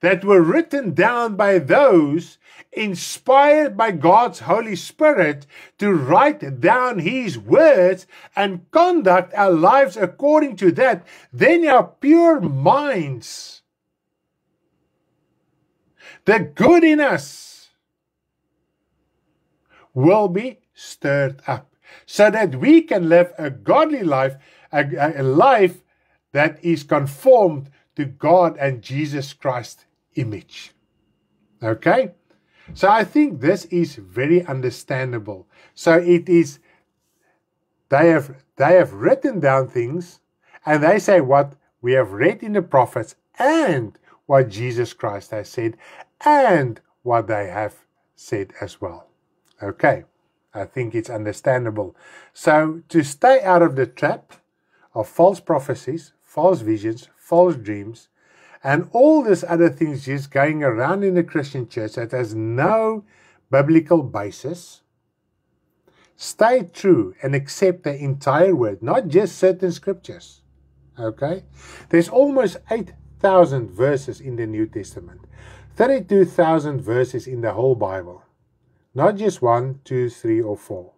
that were written down by those inspired by God's Holy Spirit to write down His words and conduct our lives according to that. Then our pure minds, the good in us, will be stirred up so that we can live a godly life, a life that is conformed to God and Jesus Christ's image. Okay? So I think this is very understandable. So it is, they have written down things, and they say what we have read in the prophets, and what Jesus Christ has said, and what they have said as well. Okay? I think it's understandable. So to stay out of the trap of false prophecies, false visions, false dreams, and all these other things just going around in the Christian church that has no biblical basis, stay true and accept the entire word, not just certain scriptures. Okay? There's almost 8,000 verses in the New Testament, 32,000 verses in the whole Bible, not just 1, 2, 3, or 4.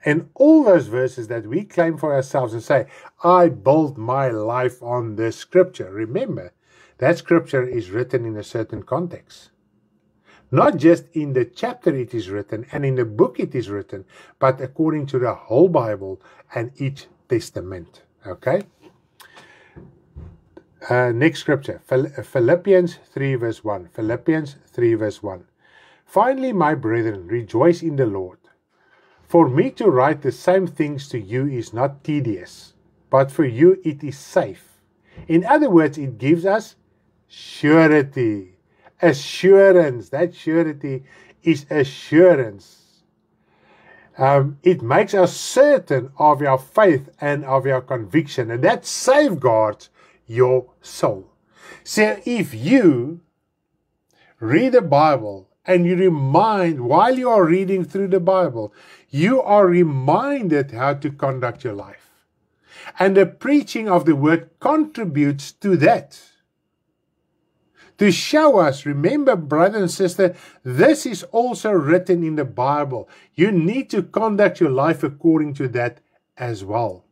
And all those verses that we claim for ourselves and say, I build my life on this scripture. Remember, that scripture is written in a certain context. Not just in the chapter it is written and in the book it is written, but according to the whole Bible and each testament. Okay? Next scripture, Philippians 3 verse 1. Philippians 3 verse 1. Finally, my brethren, rejoice in the Lord. For me to write the same things to you is not tedious, but for you it is safe. In other words, it gives us surety, assurance. That surety is assurance. It makes us certain of our faith and of our conviction, and that safeguards your soul. So if you read the Bible and you remind, while you are reading through the Bible, you are reminded how to conduct your life. And the preaching of the word contributes to that. To show us, remember, brother and sister, this is also written in the Bible. You need to conduct your life according to that as well.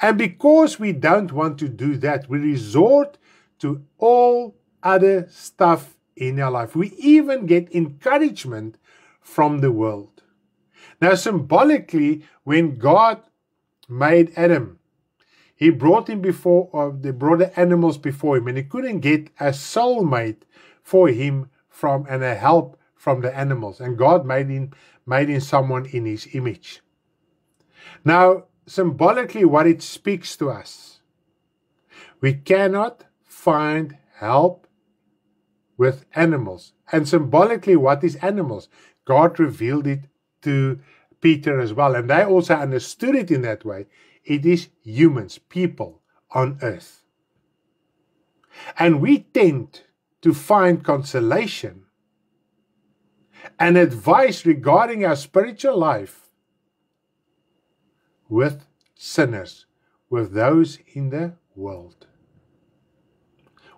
And because we don't want to do that, we resort to all other stuff in our life. We even get encouragement from the world. Now, symbolically, when God made Adam, He brought him they brought the animals before him, and He couldn't get a soulmate for him and a help from the animals. And God made him someone in His image. Now, symbolically, what it speaks to us, we cannot find help with animals. And symbolically, what is animals? God revealed it to Peter as well, and they also understood it in that way. It is humans, people on earth. And we tend to find consolation and advice regarding our spiritual life with sinners, with those in the world.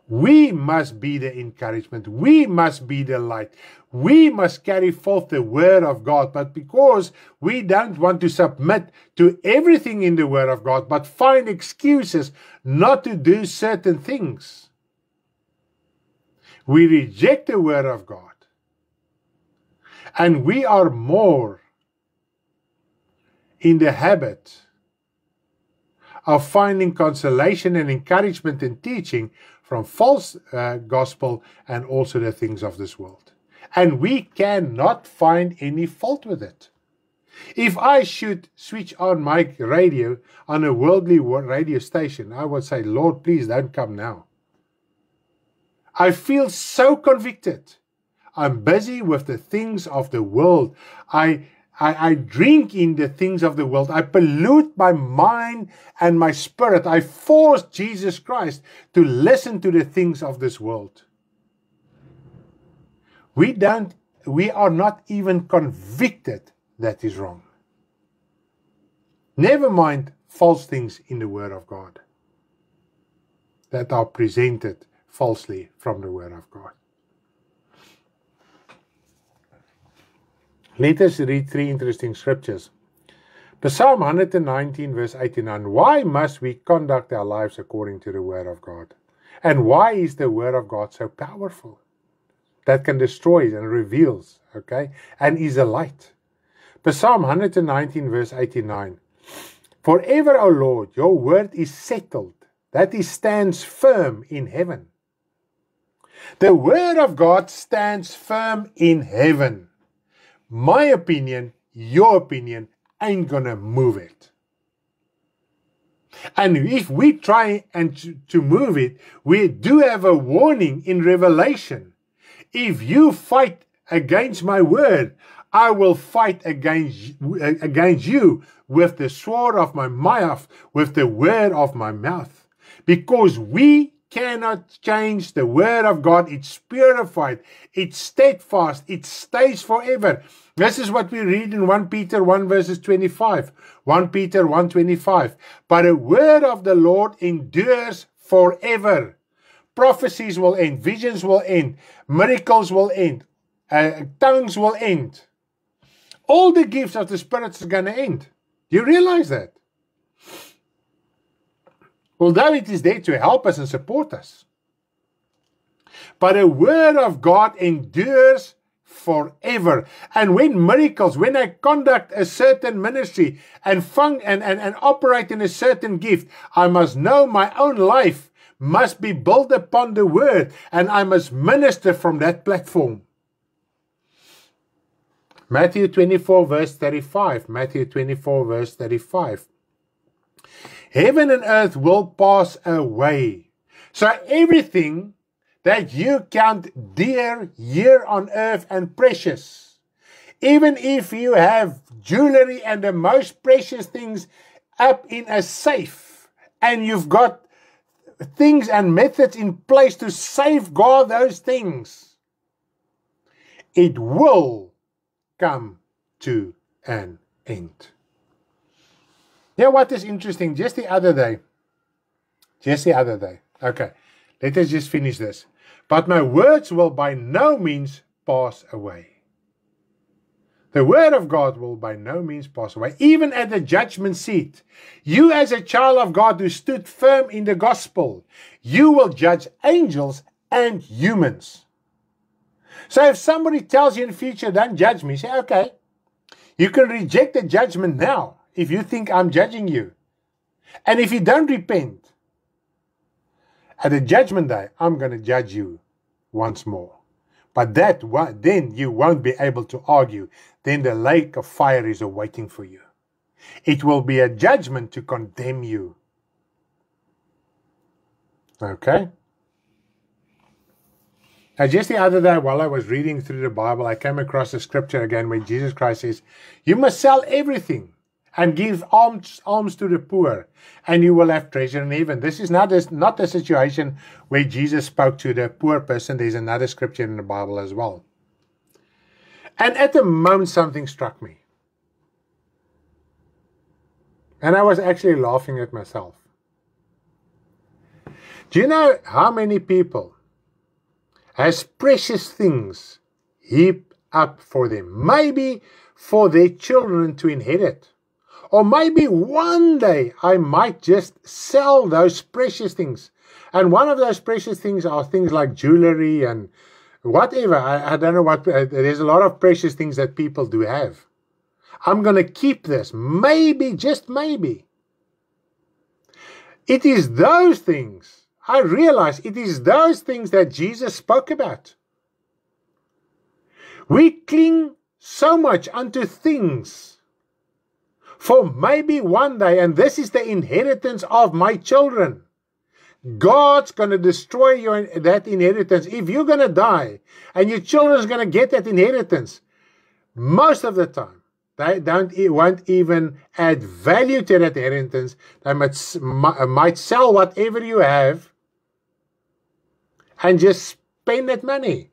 We must be the encouragement. We must be the light. We must carry forth the word of God. But because we don't want to submit to everything in the word of God, but find excuses not to do certain things, we reject the word of God. And we are more in the habit of finding consolation and encouragement in teaching from false gospel and also the things of this world. And we cannot find any fault with it. If I should switch on my radio on a worldly radio station, I would say, Lord, please don't come now. I feel so convicted. I'm busy with the things of the world. I drink in the things of the world. I pollute my mind and my spirit. I force Jesus Christ to listen to the things of this world. We are not even convicted that is wrong. Never mind false things in the Word of God that are presented falsely from the Word of God. Let us read 3 interesting scriptures. Psalm 119 verse 89. Why must we conduct our lives according to the Word of God? And why is the Word of God so powerful? That can destroy and reveals, okay? And is a light. Psalm 119 verse 89. Forever, O Lord, your word is settled. That is, stands firm in heaven. The Word of God stands firm in heaven. My opinion, your opinion, ain't gonna move it. And if we try and to move it, we do have a warning in Revelation. If you fight against my word, I will fight against you with the sword of my mouth, with the word of my mouth. Because we cannot change the Word of God. It's purified. It's steadfast. It stays forever. This is what we read in 1 Peter 1 verses 25. 1 Peter 1:25. But the word of the Lord endures forever. Prophecies will end. Visions will end. Miracles will end. Tongues will end. All the gifts of the Spirit is going to end. Do you realize that? Although it is there to help us and support us. But the Word of God endures forever. And when miracles, when I conduct a certain ministry and operate in a certain gift, I must know my own life must be built upon the Word, and I must minister from that platform. Matthew 24 verse 35. Matthew 24 verse 35. Heaven and earth will pass away. So everything that you count dear here on earth and precious, even if you have jewelry and the most precious things up in a safe, and you've got things and methods in place to safeguard those things, it will come to an end. You know what is interesting? Just the other day. Okay, let us just finish this. But my words will by no means pass away. The Word of God will by no means pass away. Even at the judgment seat, you as a child of God who stood firm in the gospel, you will judge angels and humans. So if somebody tells you in the future, don't judge me, say, okay, you can reject the judgment now if you think I'm judging you. And if you don't repent, at the judgment day, I'm going to judge you once more. But then you won't be able to argue. Then the lake of fire is awaiting for you. It will be a judgment to condemn you. Okay? Now, just the other day, while I was reading through the Bible, I came across a scripture again where Jesus Christ says, you must sell everything and give alms to the poor, and you will have treasure in heaven. This is not a situation where Jesus spoke to the poor person. There's another scripture in the Bible as well. And at the moment, something struck me. And I was actually laughing at myself. Do you know how many people has precious things heaped up for them? Maybe for their children to inherit. Or maybe one day I might just sell those precious things. And one of those precious things are things like jewelry and whatever. I don't know what. There's a lot of precious things that people do have. I'm going to keep this. Maybe, just maybe. It is those things, I realize it is those things that Jesus spoke about. We cling so much unto things for maybe one day, and this is the inheritance of my children. God's going to destroy that inheritance. If you're going to die and your children's going to get that inheritance, most of the time, they won't even add value to that inheritance. They might sell whatever you have and just spend that money.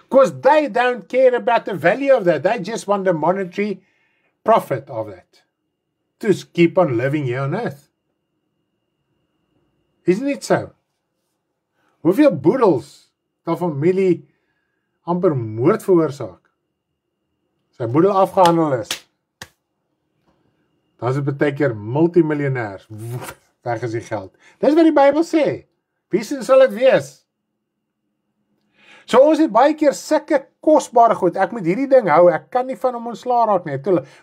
Because they don't care about the value of that. They just want the monetary profit of that. To keep on living here on earth. Isn't it so? Hoeveel boedels kan familie amper moord veroorsaak? Sy boedel afgehandel is. Dan is dit baie keer multimiljonêers. Weg is die geld. Dis wat die Bybel sê. Wie sal dit wees? So ons het baie keer sulke kosbare goed. Ek moet hierdie ding hou. Ek kan nie van hom ontslaa raak nie.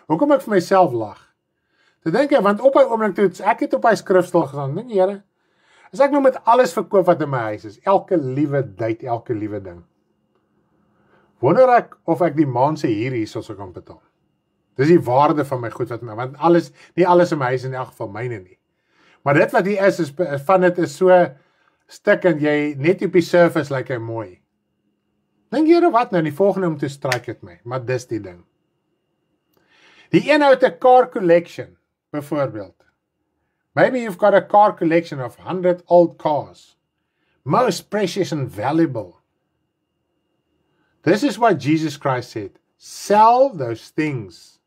Hoekom ek vir myself lag? Te dink ek, want op hy oomblik toe, ek het op hy skrifstel gestaan. Dink jy, Here? As ek nou met alles verkoop wat in my huis is, elke liewe date, elke liewe ding, wonder ek of ek die maand se huur hierso kan betaal. Dis die waarde van my goed wat my, want nie alles in my huis in elk geval myne nie. Maar dit wat hier is van dit is so stik en jy net op die surface lyk hy mooi. Dink jy wat nou, die volgende om te strike het my, maar dis die ding. Die een uit 'n car collection, byvoorbeeld. Maybe you've got a car collection of 100 old cars, most precious and valuable. This is what Jesus Christ said. Sell those things.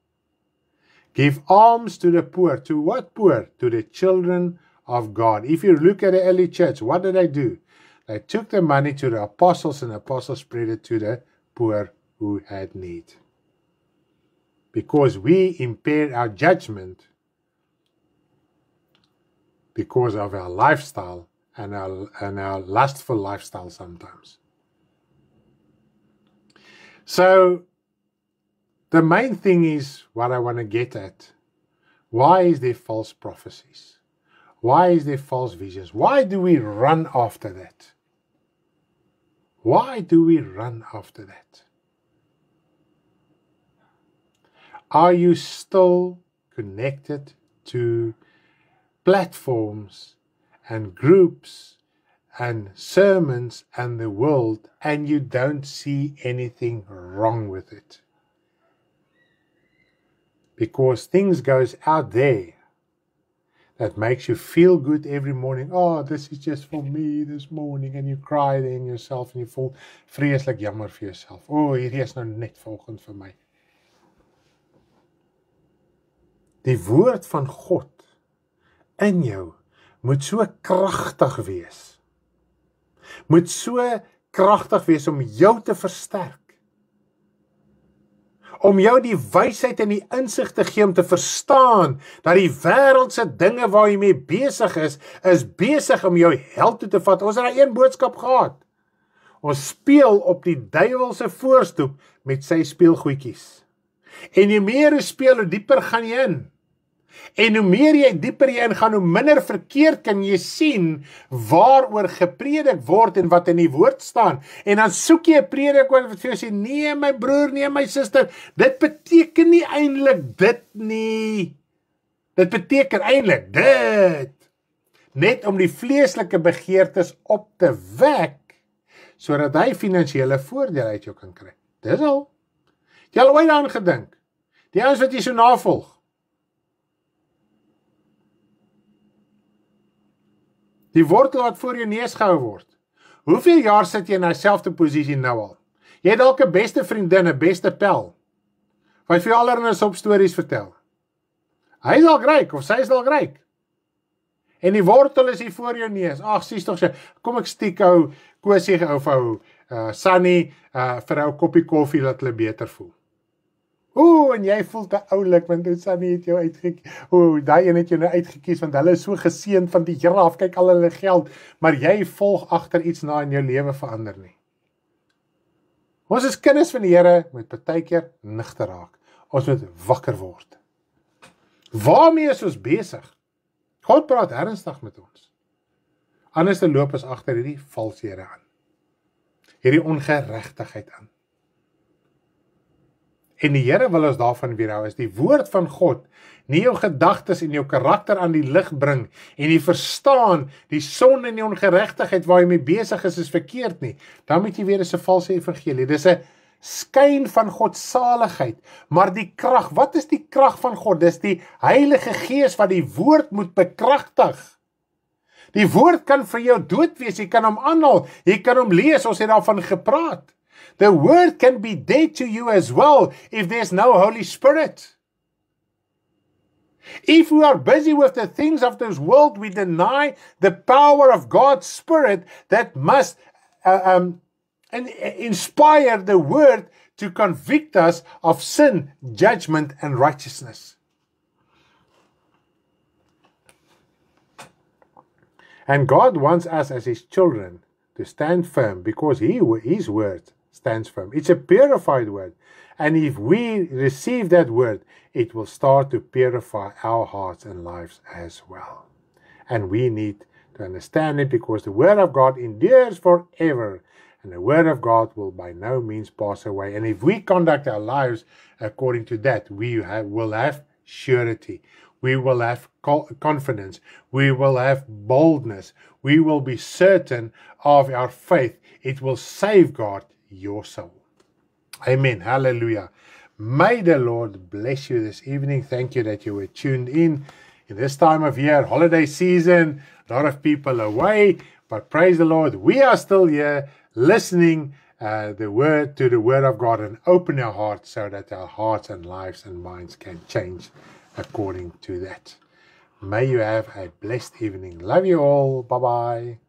Give alms to the poor. To what poor? To the children of God. If you look at the early church, what did they do? They took the money to the apostles and the apostles spread it to the poor who had need. Because we impair our judgment because of our lifestyle and our lustful lifestyle sometimes. So, the main thing is what I want to get at. Why is there false prophecies? Why is there false visions? Why do we run after that? Why do we run after that? Are you still connected to platforms and groups and sermons and the world, and you don't see anything wrong with it? Because things goes out there that makes you feel good every morning. Oh, this is just for me this morning. And you cry there in yourself and you voel vreeslik jammer vir yourself. Oh, hierdie is nou net volgend vir my. Die woord van God in jou moet so kragtig wees. Moet so kragtig wees om jou te versterk. Om jou die wysheid en die insig te gee om te verstaan dat die wêreldse dinge waar jy mee besig is besig om jou hel toe te vat. Ons het daar een boodskap gehad. Ons speel op die duiwelse voorstoep met sy speelgoedjies. En hoe meer jy speel, hoe dieper gaan jy in. En hoe meer jy dieper jy ingaan, hoe minder verkeerd kan jy sien waaroor gepredik word en wat in die woord staan. En dan soek jy 'n predik wat vir jou sê, nee my broer, nee my suster, dit beteken nie eintlik dit nie. Dit beteken eintlik dit. Net om die vleeslike begeertes op te wek, sodat hy finansiële voordeel uit jou kan kry. Dis al. Jy al ooit daaraan gedink? Die ouens wat jy so navolg. Die wortel wat voor jou neus gehou word. Hoeveel jaar sit jy in dieselfde posisie nou al? Jy het dalk 'n beste vriendin, 'n beste pel, wat vir jou allerlei stories vertel. Hy is dalk ryk, of sy is dalk ryk. En die wortel is hier voor jou neus. Ag, sies tog sy, kom ek stiek ou Kosie ou vir Sunny vir 'n koppie koffie dat hulle beter voel. En jy voel te oulik, want Sunny het jou uitgekies. Daai een het jou nou uitgekies, want hulle is so geseën van die Here af, kyk al hulle geld, maar jy volg agter iets na in jou lewe verander nie. Ons is kinders van die Here, moet partykeer nigter raak. Ons moet wakker word. Waarmee is ons besig? God praat ernstig met ons. Anders te loop ons agter hierdie valshede aan. Hierdie ongeregtigheid aan. En die Here wil ons daarvan weerhou, as die woord van God nie jou gedagtes en jou karakter aan die lig bring, en jy verstaan die sonde en die ongeregtigheid waar jy mee besig is verkeerd nie, dan moet jy weer eens 'n valse evangelie. Dis 'n skyn van God saligheid, maar die krag, wat is die krag van God? Dis die Heilige Gees wat die woord moet bekragtig. Die woord kan vir jou dood wees, jy kan hom aanhaal, jy kan hom lees, ons het daarvan gepraat. The word can be dead to you as well if there's no Holy Spirit. If we are busy with the things of this world, we deny the power of God's Spirit that must inspire the word to convict us of sin, judgment, and righteousness. And God wants us as His children to stand firm because His word stands firm. It's a purified word. And if we receive that word, it will start to purify our hearts and lives as well. And we need to understand it because the word of God endures forever. And the word of God will by no means pass away. And if we conduct our lives according to that, we will have surety. We will have confidence. We will have boldness. We will be certain of our faith. It will safeguard your soul. Amen. Hallelujah. May the Lord bless you this evening. Thank you that you were tuned in this time of year, holiday season. A lot of people away, but praise the Lord, we are still here listening to the word of God, and open our hearts so that our hearts and lives and minds can change according to that. May you have a blessed evening. Love you all. Bye-bye.